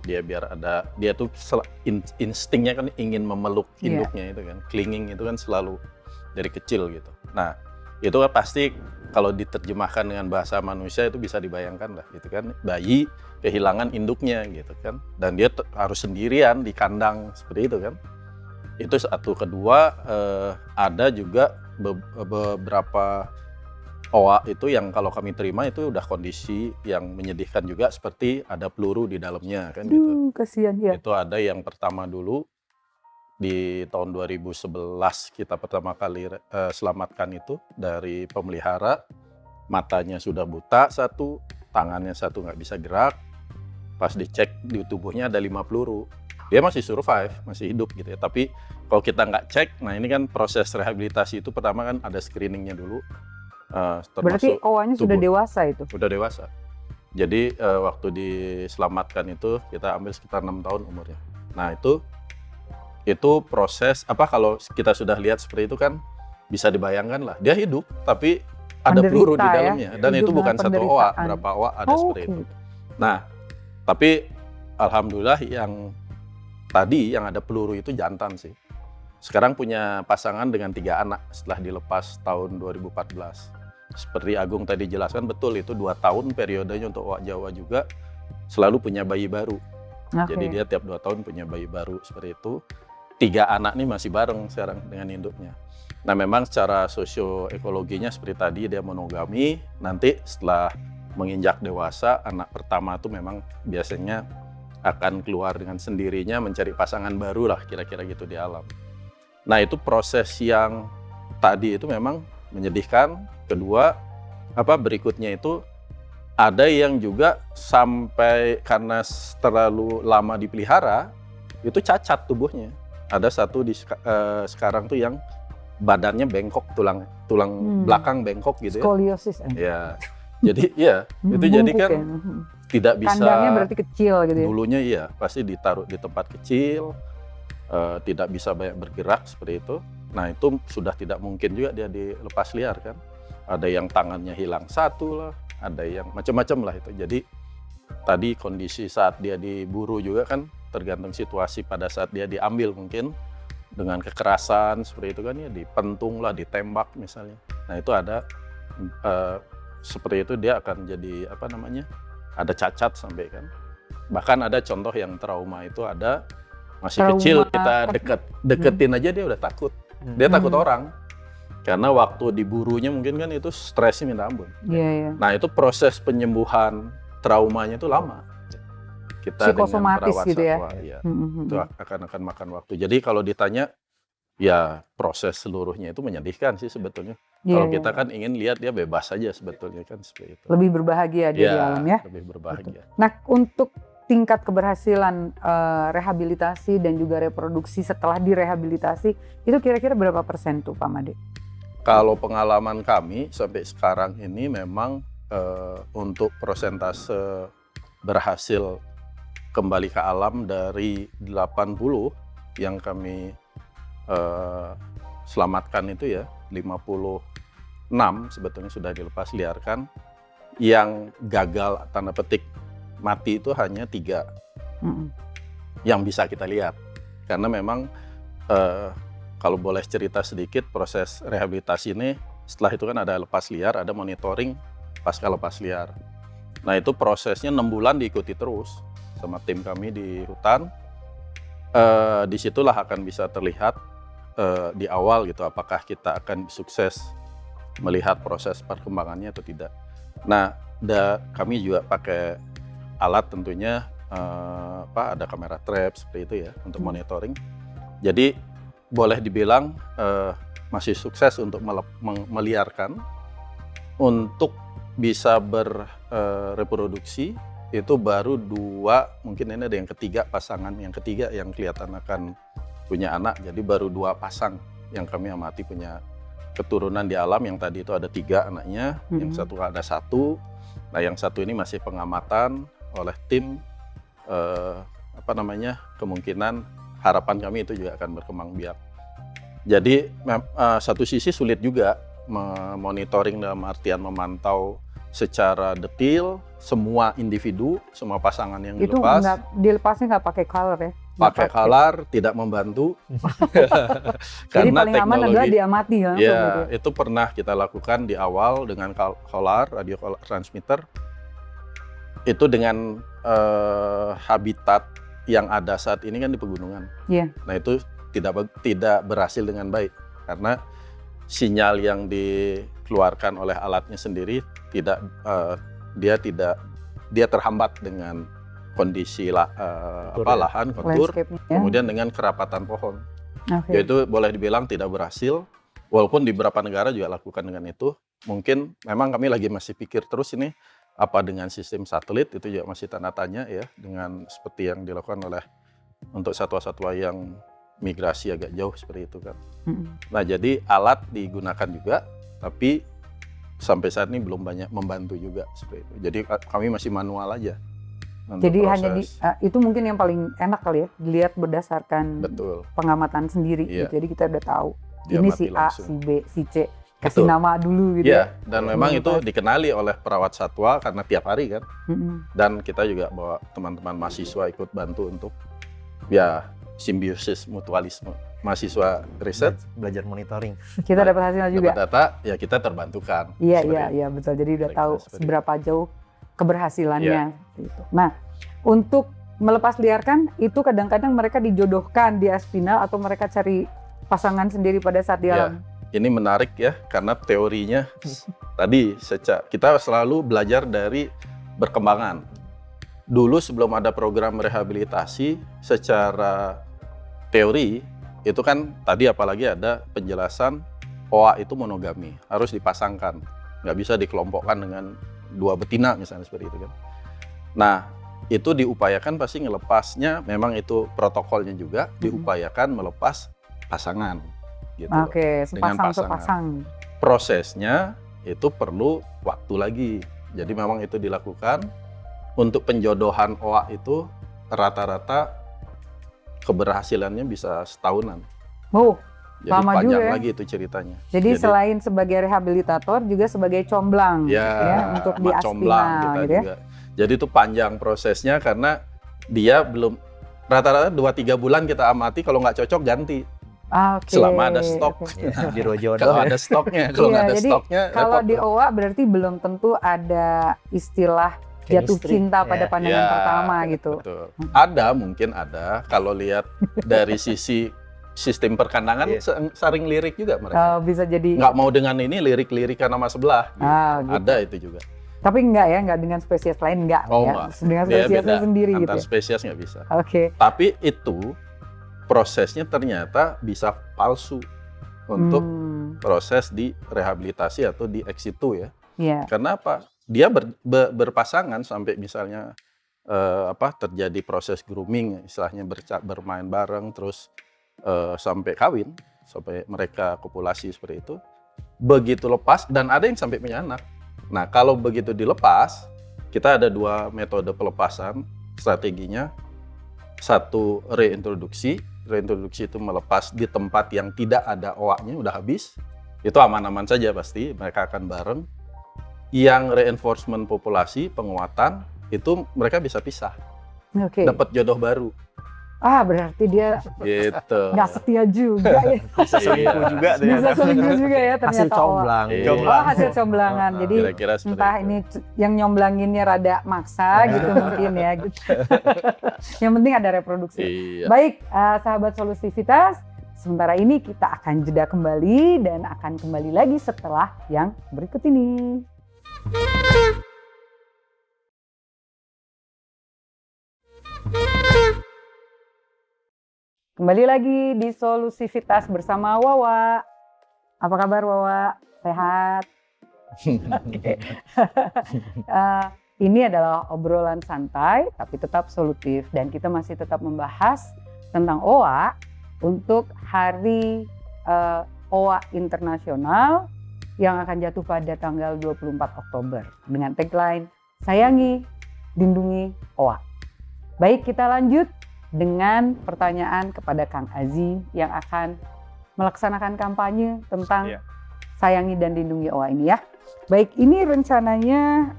Dia biar ada, dia tuh instingnya kan ingin memeluk induknya itu kan, clinging itu kan selalu dari kecil gitu. Nah, itu kan pasti kalau diterjemahkan dengan bahasa manusia itu bisa dibayangkan lah gitu kan, bayi kehilangan induknya gitu kan, dan dia harus sendirian di kandang seperti itu kan. Itu satu. Kedua, ada juga beberapa OWA itu yang kalau kami terima itu udah kondisi yang menyedihkan juga, seperti ada peluru di dalamnya kan gitu. Kasihan ya. Itu ada yang pertama dulu di tahun 2011 kita pertama kali selamatkan itu dari pemelihara, matanya sudah buta satu, tangannya satu nggak bisa gerak, pas dicek di tubuhnya ada 5 peluru. Dia masih survive, masih hidup gitu ya. Tapi kalau kita nggak cek, nah ini kan proses rehabilitasi itu pertama kan ada screeningnya dulu. Berarti Termasuk owanya sudah tubuh. dewasa itu? Udah dewasa. Jadi waktu diselamatkan itu kita ambil sekitar 6 tahun umurnya. Nah itu proses kalau kita sudah lihat seperti itu kan bisa dibayangkan lah. Dia hidup tapi ada peluru di Penderita ya? dalamnya dan Hidup itu bukan dengan satu owa, penderitaan. berapa owa ada seperti Oke. itu. Nah, tapi alhamdulillah yang tadi yang ada peluru itu jantan sih. Sekarang punya pasangan dengan 3 anak setelah dilepas tahun 2014. Seperti Agung tadi jelaskan, betul itu 2 tahun periodenya untuk owa Jawa juga selalu punya bayi baru. Oke. Jadi dia tiap 2 tahun punya bayi baru seperti itu. 3 anak nih masih bareng sekarang dengan induknya. Nah memang secara sosioekologinya seperti tadi dia monogami, nanti setelah menginjak dewasa anak pertama itu memang biasanya akan keluar dengan sendirinya mencari pasangan baru lah kira-kira gitu di alam. Nah itu proses yang tadi itu memang menyedihkan. Kedua, berikutnya itu ada yang juga sampai karena terlalu lama dipelihara itu cacat tubuhnya. Ada satu sekarang tuh yang badannya bengkok, tulang belakang bengkok gitu ya. Skoliosis. Ya. Jadi ya, itu jadi kan ya? tidak bisa. Kandangnya berarti kecil gitu ya? Dulunya iya, pasti ditaruh di tempat kecil, tidak bisa banyak bergerak seperti itu. Nah itu sudah tidak mungkin juga dia dilepas liar kan. Ada yang tangannya hilang satu lah, ada yang macam-macam lah itu. Jadi tadi kondisi saat dia diburu juga kan tergantung situasi pada saat dia diambil mungkin dengan kekerasan seperti itu kan ya, dipentung lah, ditembak misalnya. Nah itu ada seperti itu dia akan jadi ada cacat sampai kan. Bahkan ada contoh yang trauma itu ada masih kecil kita deketin aja dia udah takut. Dia takut orang. Karena waktu diburunya mungkin kan itu stresnya minta ampun. Iya. Nah itu proses penyembuhan traumanya itu lama. Kita Psikosomatis dengan perawat gitu ya? satwa, ya. Itu akan makan waktu. Jadi kalau ditanya, ya proses seluruhnya itu menyedihkan sih sebetulnya. Kalau kita kan ingin lihat dia bebas saja sebetulnya kan seperti itu. Lebih berbahagia dia di alam ya? Lebih berbahagia. Nah untuk tingkat keberhasilan rehabilitasi dan juga reproduksi setelah direhabilitasi itu kira-kira berapa persen tuh Pak Made? Kalau pengalaman kami sampai sekarang ini memang untuk persentase berhasil kembali ke alam dari 80 yang kami selamatkan itu ya 56 sebetulnya sudah dilepas liarkan. Yang gagal tanda petik mati itu hanya 3 yang bisa kita lihat. Karena memang kalau boleh cerita sedikit proses rehabilitasi ini, setelah itu kan ada lepas liar, ada monitoring pasca lepas liar. Nah itu prosesnya 6 bulan diikuti terus sama tim kami di hutan. Disitulah akan bisa terlihat di awal gitu apakah kita akan sukses melihat proses perkembangannya atau tidak. Nah kami juga pakai alat tentunya ada kamera trap seperti itu ya untuk monitoring. Jadi boleh dibilang masih sukses untuk meliarkan. Untuk bisa berreproduksi itu baru 2, mungkin ini ada yang ketiga, pasangan yang ketiga yang kelihatan akan punya anak. Jadi baru 2 pasang yang kami amati punya keturunan di alam. Yang tadi itu ada 3 anaknya, yang satu ada 1. Nah yang satu ini masih pengamatan oleh tim, kemungkinan harapan kami itu juga akan berkembang biak. Jadi satu sisi sulit juga monitoring dalam artian memantau secara detail semua individu, semua pasangan yang dilepas. Itu dilepasnya nggak pakai color ya? Pakai color tidak membantu. Jadi paling aman adalah diamati ya? Ya, itu pernah kita lakukan di awal dengan color, radio transmitter. Itu dengan habitat yang ada saat ini kan di pegunungan. Iya. Nah itu tidak berhasil dengan baik karena sinyal yang dikeluarkan oleh alatnya sendiri dia terhambat dengan kondisi lahan, kontur, kemudian dengan kerapatan pohon. Yaitu boleh dibilang tidak berhasil. Walaupun di beberapa negara juga lakukan dengan itu. Mungkin memang kami lagi masih pikir terus ini Apa dengan sistem satelit itu juga masih tanda tanya ya, dengan seperti yang dilakukan oleh untuk satwa-satwa yang migrasi agak jauh seperti itu kan. Nah jadi alat digunakan juga, tapi sampai saat ini belum banyak membantu juga seperti itu. Jadi kami masih manual aja. Jadi hanya itu mungkin yang paling enak kali ya, dilihat berdasarkan Betul. pengamatan sendiri. Iya. Gitu. Jadi kita udah tahu Dia ini mati si A, langsung. si B, si C, kasih Betul. nama dulu gitu Iya, dan memang itu Pas. dikenali oleh perawat satwa karena tiap hari kan. Mm-mm. Dan kita juga bawa teman-teman mahasiswa ikut bantu untuk ya simbiosis mutualisme. Mahasiswa riset Belajar monitoring. Kita dapat hasilnya juga. dapat data, ya kita terbantukan. Iya, Seperti iya, itu. iya betul. Jadi udah Kira-kira tahu seperti seberapa jauh keberhasilannya. Iya. Gitu. Nah, untuk melepas liarkan itu kadang-kadang mereka dijodohkan di Aspinal atau mereka cari pasangan sendiri pada saat di Iya. alam. Ini menarik ya, karena teorinya tadi kita selalu belajar dari berkembangan. Dulu sebelum ada program rehabilitasi, secara teori itu kan tadi apalagi ada penjelasan OA itu monogami, harus dipasangkan, nggak bisa dikelompokkan dengan 2 betina misalnya seperti itu kan. Nah itu diupayakan pasti ngelepasnya, memang itu protokolnya juga diupayakan melepas pasangan. Gitu loh. Oke, Dengan sepasang pasangan. sepasang. Prosesnya itu perlu waktu lagi. Jadi memang itu dilakukan untuk penjodohan OA itu rata-rata keberhasilannya bisa setahunan. Oh, Jadi lama panjang juga ya. lagi itu ceritanya. jadi selain sebagai rehabilitator juga sebagai comblang ya, untuk di mak comblang Aspinal kita gitu ya. juga. Jadi itu panjang prosesnya karena dia belum rata-rata 2-3 bulan kita amati, kalau nggak cocok ganti. Oke. Selama ada stok. oke. Biro jodoh. Kalau ada stoknya, kalau Iya, nggak ada jadi stoknya Kalau repot. di OA berarti belum tentu ada istilah jatuh Chemistry. cinta pada Ya. pandangan Ya, pertama gitu. Betul. Ada, mungkin ada. Kalau lihat dari sisi sistem perkandangan Iya. saring lirik juga mereka. Bisa jadi Nggak mau dengan ini lirik-lirikan sama sebelah. gitu. Ada itu juga. Tapi enggak ya, enggak dengan spesies lain enggak Oh, ya. enggak. Dengan Dia spesiesnya beda. sendiri gitu Antar ya. spesies nggak bisa. Oke. Tapi itu prosesnya ternyata bisa palsu untuk proses di rehabilitasi atau di ex situ ya. Iya. Karena apa? Dia berpasangan sampai misalnya terjadi proses grooming, istilahnya bermain bareng, terus sampai kawin, sampai mereka kopulasi seperti itu. Begitu lepas, dan ada yang sampai punya anak. Nah, kalau begitu dilepas, kita ada 2 metode pelepasan strateginya. Satu, reintroduksi. Reintroduksi itu melepas di tempat yang tidak ada OA-nya, udah habis. Itu aman-aman saja pasti, mereka akan bareng. Yang reinforcement populasi, penguatan, itu mereka bisa pisah, Oke. dapat jodoh baru. Berarti dia Gitu. nggak setia juga ya. Bisa selingkuh juga Bisa ternyata. selingkuh juga ya ternyata. Hasil comblang. Iya. Oh, hasil comblangan. Jadi Kira-kira seperti entah itu. ini yang nyomblanginnya rada maksa gitu mungkin ya. Gitu. Yang penting ada reproduksi. Iya. Baik, sahabat solusivitas, sementara ini kita akan jeda kembali dan akan kembali lagi setelah yang berikut ini. Kembali lagi di Solusivitas bersama Wawa. Apa kabar Wawa? Sehat? Oke. Ini adalah obrolan santai tapi tetap solutif dan kita masih tetap membahas tentang OA untuk Hari OA Internasional yang akan jatuh pada tanggal 24 Oktober dengan tagline Sayangi, Lindungi OA. Baik, kita lanjut dengan pertanyaan kepada Kang Azi yang akan melaksanakan kampanye tentang Sayangi dan Lindungi OA ini ya. Baik, ini rencananya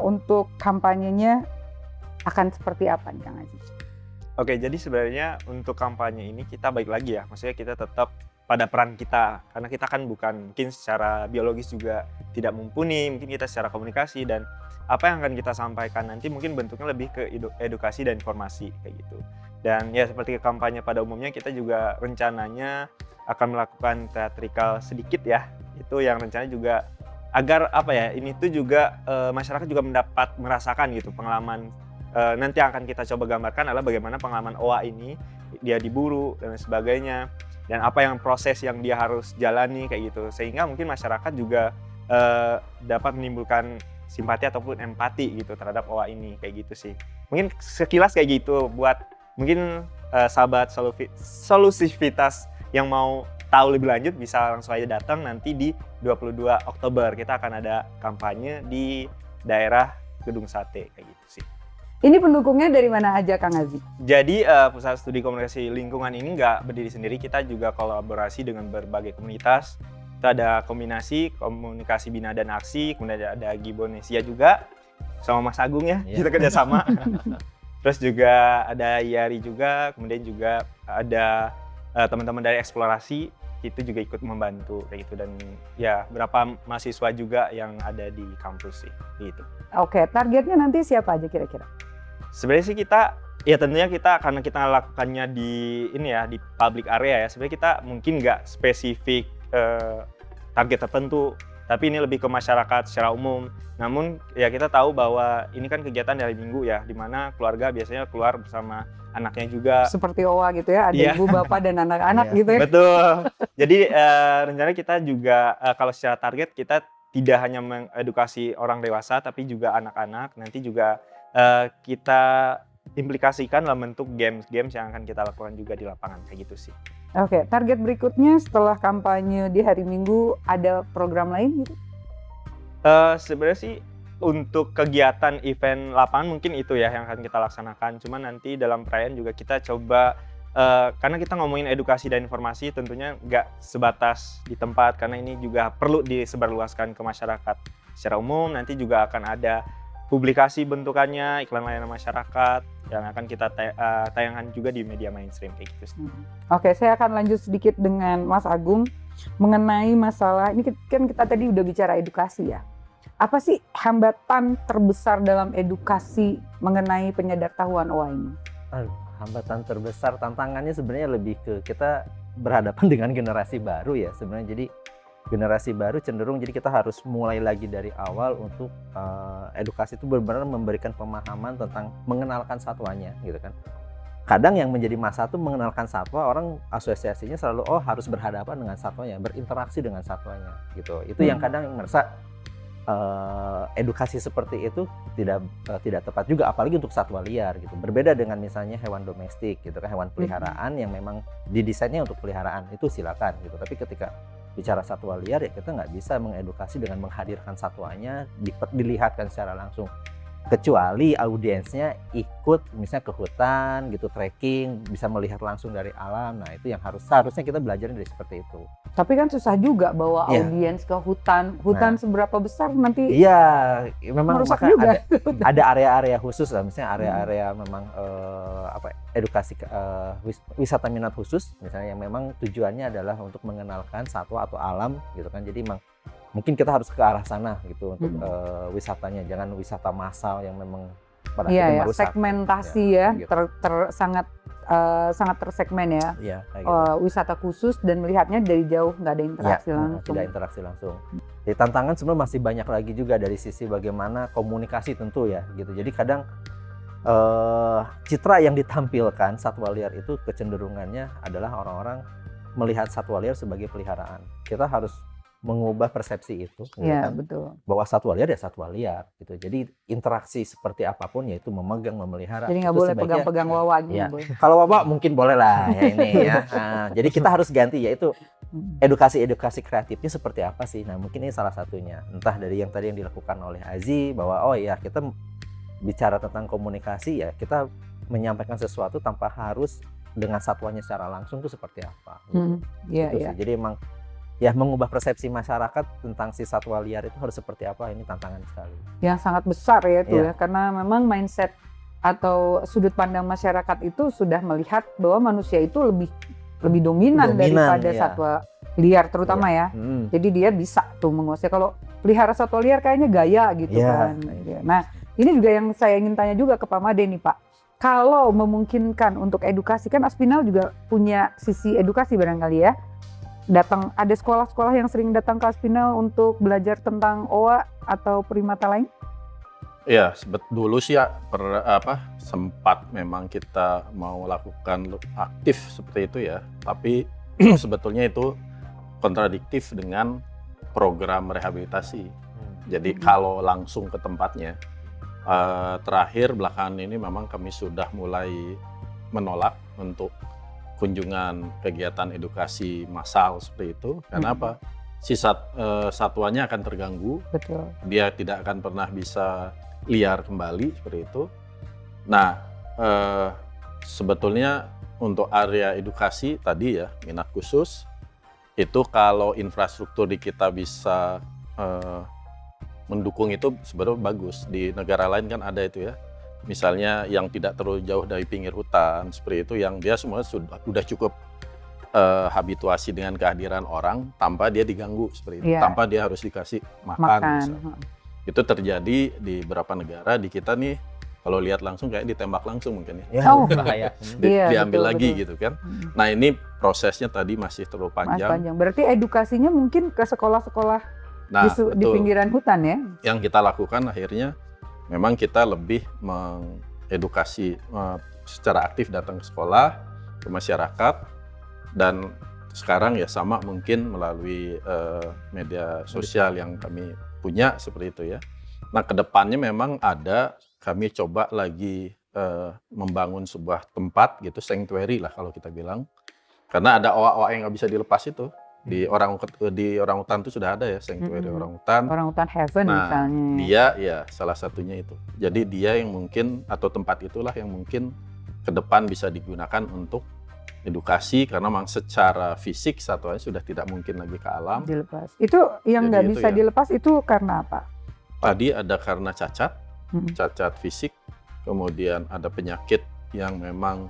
untuk kampanyenya akan seperti apa nih Kang Aziz? Oke, jadi sebenarnya untuk kampanye ini kita balik lagi ya, maksudnya kita tetap pada peran kita, karena kita kan bukan mungkin secara biologis juga tidak mumpuni, mungkin kita secara komunikasi dan apa yang akan kita sampaikan nanti mungkin bentuknya lebih ke edukasi dan informasi kayak gitu. Dan ya seperti kampanye pada umumnya kita juga rencananya akan melakukan teatrikal sedikit ya, itu yang rencananya juga agar apa ya, ini tuh juga masyarakat juga merasakan gitu pengalaman. Nanti yang akan kita coba gambarkan adalah bagaimana pengalaman OA ini, dia diburu dan sebagainya, dan apa yang proses yang dia harus jalani kayak gitu, sehingga mungkin masyarakat juga dapat menimbulkan simpati ataupun empati gitu terhadap owa ini, kayak gitu sih. Mungkin sekilas kayak gitu buat mungkin sahabat solusivitas yang mau tahu lebih lanjut bisa langsung aja datang nanti di 22 Oktober. Kita akan ada kampanye di daerah Gedung Sate kayak gitu sih. Ini pendukungnya dari mana aja Kang Aziz? Jadi Pusat Studi Komunikasi Lingkungan ini nggak berdiri sendiri, kita juga kolaborasi dengan berbagai komunitas. Kita ada kombinasi komunikasi bina dan aksi, kemudian ada Gibonesia juga sama Mas Agung ya, kita kerjasama. Terus juga ada Yari juga, kemudian juga ada teman-teman dari eksplorasi itu juga ikut membantu kayak gitu, dan ya berapa mahasiswa juga yang ada di kampus sih gitu. Oke, targetnya nanti siapa aja kira-kira? Sebenarnya sih kita ya tentunya kita karena kita lakukannya di ini ya di public area ya, sebenarnya kita mungkin nggak spesifik target tertentu, tapi ini lebih ke masyarakat secara umum. Namun ya kita tahu bahwa ini kan kegiatan dari Minggu ya, di mana keluarga biasanya keluar bersama anaknya juga. Seperti OWA gitu ya, ada Iya. ibu, bapak, dan anak-anak gitu ya. Betul. Jadi rencananya kita juga kalau secara target kita tidak hanya mengedukasi orang dewasa tapi juga anak-anak. Nanti juga kita implikasikan dalam bentuk games-games yang akan kita lakukan juga di lapangan kayak gitu sih. Oke, target berikutnya setelah kampanye di hari Minggu ada program lain gitu? Sebenarnya sih untuk kegiatan event lapangan mungkin itu ya yang akan kita laksanakan. Cuman nanti dalam perayaan juga kita coba karena kita ngomongin edukasi dan informasi tentunya nggak sebatas di tempat, karena ini juga perlu disebarluaskan ke masyarakat secara umum. Nanti juga akan ada publikasi bentukannya, iklan layanan masyarakat yang akan kita tayangkan juga di media mainstream kayak gitu. Oke, saya akan lanjut sedikit dengan Mas Agung mengenai masalah ini kan kita tadi udah bicara edukasi ya. Apa sih hambatan terbesar dalam edukasi mengenai penyadartahuan OWA ini? Hambatan terbesar, tantangannya sebenarnya lebih ke kita berhadapan dengan generasi baru ya sebenarnya. Jadi generasi baru cenderung jadi kita harus mulai lagi dari awal untuk edukasi itu benar-benar memberikan pemahaman tentang mengenalkan satwanya gitu kan. Kadang yang menjadi masalah itu mengenalkan satwa, orang asosiasinya selalu harus berhadapan dengan satwanya, berinteraksi dengan satwanya gitu. Itu yang kadang merasa edukasi seperti itu tidak tepat juga, apalagi untuk satwa liar gitu. Berbeda dengan misalnya hewan domestik gitu kan, hewan peliharaan yang memang didesainnya untuk peliharaan itu silakan gitu. Tapi ketika bicara satwa liar ya kita nggak bisa mengedukasi dengan menghadirkan satwanya dilihatkan secara langsung, kecuali audiensnya ikut misalnya ke hutan gitu, trekking, bisa melihat langsung dari alam. Nah itu yang seharusnya kita belajar dari seperti itu. Tapi kan susah juga bawa audiens ke hutan seberapa besar nanti? Iya, memang merusak maka juga. ada area-area khusus lah, misalnya area-area memang edukasi wisata minat khusus misalnya yang memang tujuannya adalah untuk mengenalkan satwa atau alam gitu kan. Jadi memang mungkin kita harus ke arah sana gitu untuk wisatanya, jangan wisata massal yang memang pada akhirnya merusak. Segmentasi gitu. Sangat tersegmen ya. Iya, kayak gitu. Wisata khusus dan melihatnya dari jauh, nggak ada interaksi langsung. Tidak interaksi langsung. Jadi tantangan sebenarnya masih banyak lagi juga dari sisi bagaimana komunikasi tentu ya gitu. Jadi kadang citra yang ditampilkan satwa liar itu kecenderungannya adalah orang-orang melihat satwa liar sebagai peliharaan. Kita harus mengubah persepsi itu, Iya, kan? betul. Bahwa satwa liar ya satwa liar gitu. Jadi interaksi seperti apapun yaitu memegang, memelihara. Jadi nggak itu boleh sebaiknya- pegang-pegang wawa gitu. Ya. nggak boleh. Kalau bapak mungkin boleh lah ya ini ya. Nah, jadi kita harus ganti yaitu edukasi kreatifnya seperti apa sih? Nah mungkin ini salah satunya. Entah dari yang tadi yang dilakukan oleh Azi bahwa kita bicara tentang komunikasi ya kita menyampaikan sesuatu tanpa harus dengan satwanya secara langsung itu seperti apa. Iya, Gitu iya. sih. Jadi emang ya mengubah persepsi masyarakat tentang si satwa liar itu harus seperti apa, ini tantangan sekali. Yang sangat besar ya itu Iya. ya, karena memang mindset atau sudut pandang masyarakat itu sudah melihat bahwa manusia itu lebih dominan daripada iya. satwa liar terutama ya. Jadi dia bisa tuh menguasai. Kalau pelihara satwa liar kayaknya gaya gitu Iya. kan. Nah, ini juga yang saya ingin tanya juga ke Pak Made nih Pak. Kalau memungkinkan untuk edukasi, kan Aspinal juga punya sisi edukasi barangkali ya. Ada sekolah-sekolah yang sering datang ke Aspinal untuk belajar tentang OWA atau primata lain? Ya, dulu sih ya sempat memang kita mau lakukan aktif seperti itu ya, tapi sebetulnya itu kontradiktif dengan program rehabilitasi. Jadi kalau langsung ke tempatnya, terakhir belakangan ini memang kami sudah mulai menolak untuk kunjungan kegiatan edukasi massal seperti itu. Karena apa? Satwanya akan terganggu, Betul. dia tidak akan pernah bisa liar kembali seperti itu. Nah, sebetulnya untuk area edukasi tadi ya, minat khusus, itu kalau infrastruktur di kita bisa mendukung itu sebenarnya bagus. Di negara lain kan ada itu ya, misalnya yang tidak terlalu jauh dari pinggir hutan seperti itu, yang dia semua sudah cukup habituasi dengan kehadiran orang tanpa dia diganggu seperti itu, Iya. tanpa dia harus dikasih makan. Makan. Misalnya. Itu terjadi di beberapa negara. Di kita nih kalau lihat langsung kayak ditembak langsung mungkin ya, Ya, Oh. bahaya. Iya, diambil betul, lagi betul. gitu kan. Nah ini prosesnya tadi masih terlalu Mas panjang. panjang. Berarti edukasinya mungkin ke sekolah-sekolah Nah di betul. pinggiran hutan ya? Yang kita lakukan akhirnya memang kita lebih mengedukasi secara aktif, datang ke sekolah, ke masyarakat, dan sekarang ya sama mungkin melalui media sosial yang kami punya seperti itu ya. Nah kedepannya memang kami coba lagi membangun sebuah tempat gitu, sanctuary lah kalau kita bilang, karena ada owa-owa yang nggak bisa dilepas itu. Di orangutan itu sudah ada ya sanctuary orangutan. Orang hutan heaven Nah, misalnya. dia ya salah satunya itu. Jadi dia yang mungkin, atau tempat itulah yang mungkin ke depan bisa digunakan untuk edukasi, karena memang secara fisik satwanya sudah tidak mungkin lagi ke alam. Dilepas. Itu yang Jadi nggak itu bisa ya. dilepas itu karena apa? Tadi ada karena cacat, Mm-mm. cacat fisik, kemudian ada penyakit yang memang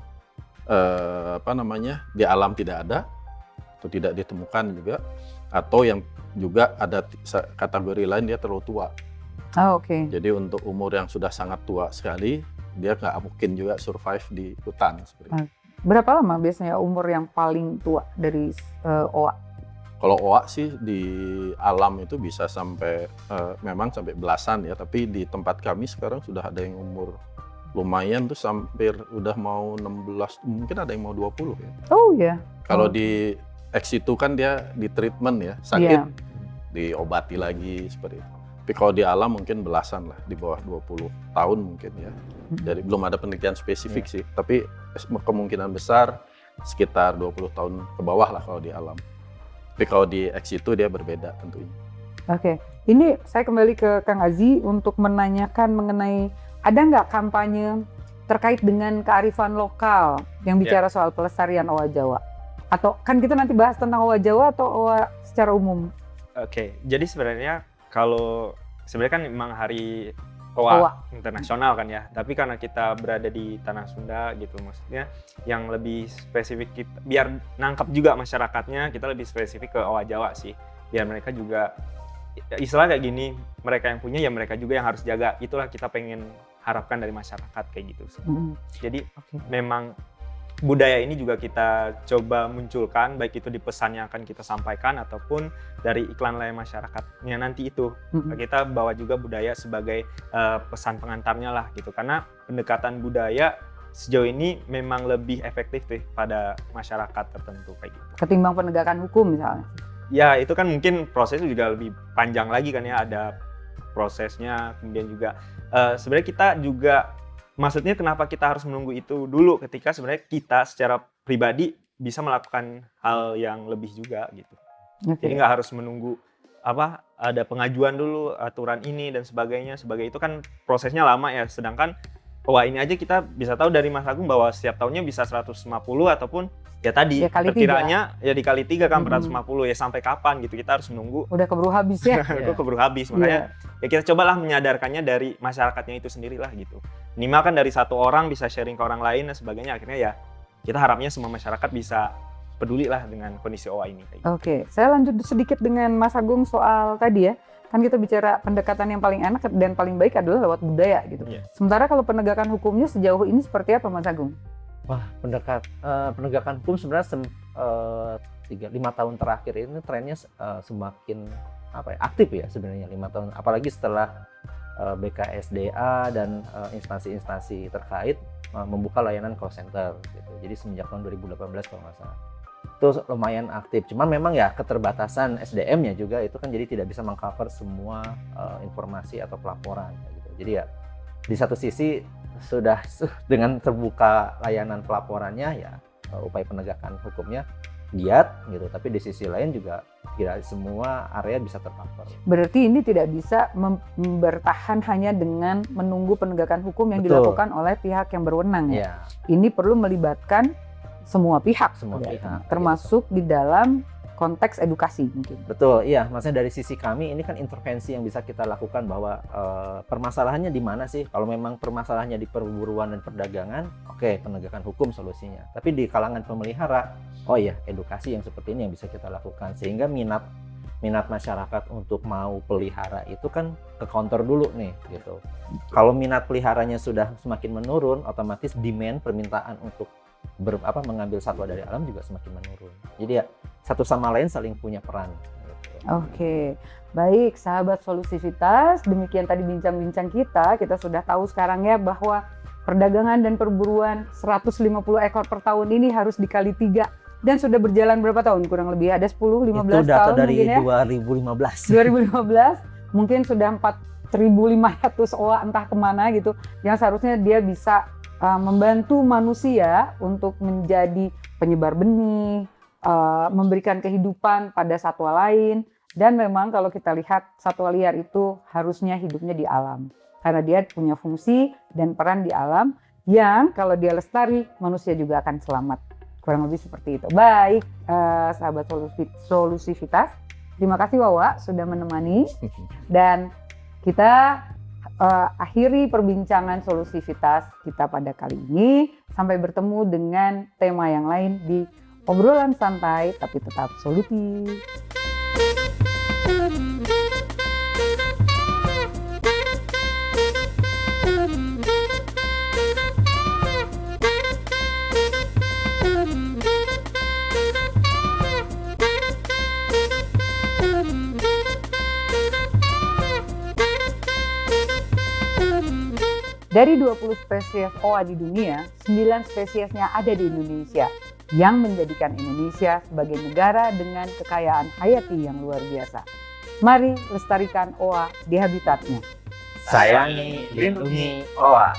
di alam tidak ada atau tidak ditemukan juga, atau yang juga ada kategori lain dia terlalu tua. Oh, oke. Jadi untuk umur yang sudah sangat tua sekali, dia nggak mungkin juga survive di hutan seperti itu. Berapa lama biasanya umur yang paling tua dari owa? Kalau owa sih di alam itu bisa sampai memang sampai belasan ya, tapi di tempat kami sekarang sudah ada yang umur lumayan tuh hampir udah mau 16, mungkin ada yang mau 20 ya. Oh ya. Kalau Oh. di X itu kan dia di treatment ya, sakit Iya. diobati lagi seperti itu. Tapi kalau di alam mungkin belasan lah, di bawah 20 tahun mungkin ya. Jadi belum ada penelitian spesifik sih, tapi kemungkinan besar sekitar 20 tahun ke bawah lah kalau di alam. Tapi kalau di X itu dia berbeda tentunya. Oke, ini saya kembali ke Kang Azi untuk menanyakan mengenai ada nggak kampanye terkait dengan kearifan lokal yang bicara soal pelestarian owa Jawa? Atau kan kita nanti bahas tentang owa Jawa atau owa secara umum? Oke, jadi sebenarnya sebenarnya kan memang hari Owa. owa internasional kan ya, tapi karena kita berada di tanah Sunda gitu, maksudnya yang lebih spesifik kita, biar nangkap juga masyarakatnya, kita lebih spesifik ke owa Jawa sih, biar mereka juga istilah kayak gini, mereka yang punya ya mereka juga yang harus jaga, itulah kita pengen harapkan dari masyarakat kayak gitu sih. Jadi Oke. memang budaya ini juga kita coba munculkan, baik itu di pesan yang akan kita sampaikan ataupun dari iklan layar masyarakatnya nanti itu. Kita bawa juga budaya sebagai pesan pengantarnya lah gitu, karena pendekatan budaya sejauh ini memang lebih efektif tuh pada masyarakat tertentu kayak gitu. Ketimbang penegakan hukum misalnya. Ya itu kan mungkin prosesnya juga lebih panjang lagi kan ya, ada prosesnya, kemudian juga sebenarnya kita juga, maksudnya kenapa kita harus menunggu itu dulu ketika sebenarnya kita secara pribadi bisa melakukan hal yang lebih juga gitu. Oke. Jadi nggak harus menunggu ada pengajuan dulu aturan ini dan sebagainya itu kan prosesnya lama ya. Sedangkan ini aja kita bisa tahu dari Mas Agung bahwa setiap tahunnya bisa 150 ataupun ya tadi Ya, kali perkiraannya ya dikali 3 kan 450 ya, sampai kapan gitu kita harus menunggu. Udah keburu habis ya. Itu keburu habis, makanya ya kita cobalah menyadarkannya dari masyarakatnya itu sendirilah gitu. Minimal kan dari satu orang bisa sharing ke orang lain dan sebagainya, akhirnya ya kita harapnya semua masyarakat bisa peduli lah dengan kondisi owa ini. Kayak gitu. Oke, saya lanjut sedikit dengan Mas Agung soal tadi ya. Kan kita bicara pendekatan yang paling enak dan paling baik adalah lewat budaya gitu. Iya. Sementara kalau penegakan hukumnya sejauh ini seperti apa Mas Agung? Wah, penegakan hukum sebenarnya 5 tahun terakhir ini trennya semakin aktif ya sebenarnya 5 tahun, apalagi setelah BKSDA dan instansi-instansi terkait membuka layanan call center gitu. Jadi semenjak tahun 2018 kalau nggak salah. itu lumayan aktif. Cuman memang ya keterbatasan SDM-nya juga itu kan jadi tidak bisa mengcover semua informasi atau pelaporan gitu. Jadi ya di satu sisi sudah dengan terbuka layanan pelaporannya ya upaya penegakan hukumnya giat gitu, tapi di sisi lain juga tidak semua area bisa tercover. Berarti ini tidak bisa bertahan hanya dengan menunggu penegakan hukum yang Betul. dilakukan oleh pihak yang berwenang. Ya. Ya, Ini perlu melibatkan semua pihak, semua ya, pihak. termasuk di dalam konteks edukasi mungkin. Betul, iya. Maksudnya dari sisi kami ini kan intervensi yang bisa kita lakukan bahwa permasalahannya di mana sih? Kalau memang permasalahannya di perburuan dan perdagangan, oke, penegakan hukum solusinya. Tapi di kalangan pemelihara, oh iya, edukasi yang seperti ini yang bisa kita lakukan sehingga minat masyarakat untuk mau pelihara itu kan ke counter dulu nih gitu. Kalau minat peliharanya sudah semakin menurun, otomatis demand permintaan untuk mengambil satwa dari alam juga semakin menurun. Jadi ya satu sama lain saling punya peran. Oke, baik sahabat Solusivitas, demikian tadi bincang-bincang kita sudah tahu sekarang ya bahwa perdagangan dan perburuan 150 ekor per tahun ini harus dikali 3 dan sudah berjalan berapa tahun? Kurang lebih ada 10-15 Itu data tahun dari mungkin ya? 2015 2015. mungkin sudah 4.500 owa entah kemana gitu yang seharusnya dia bisa membantu manusia untuk menjadi penyebar benih, memberikan kehidupan pada satwa lain. Dan memang kalau kita lihat satwa liar itu harusnya hidupnya di alam karena dia punya fungsi dan peran di alam yang kalau dia lestari manusia juga akan selamat, kurang lebih seperti itu. Baik sahabat Solusivitas, terima kasih Wawa sudah menemani dan kita akhiri perbincangan Solusivitas kita pada kali ini. Sampai bertemu dengan tema yang lain di obrolan santai tapi tetap solutif. Dari 20 spesies owa di dunia, 9 spesiesnya ada di Indonesia, yang menjadikan Indonesia sebagai negara dengan kekayaan hayati yang luar biasa. Mari lestarikan owa di habitatnya. Sayangi, lindungi owa.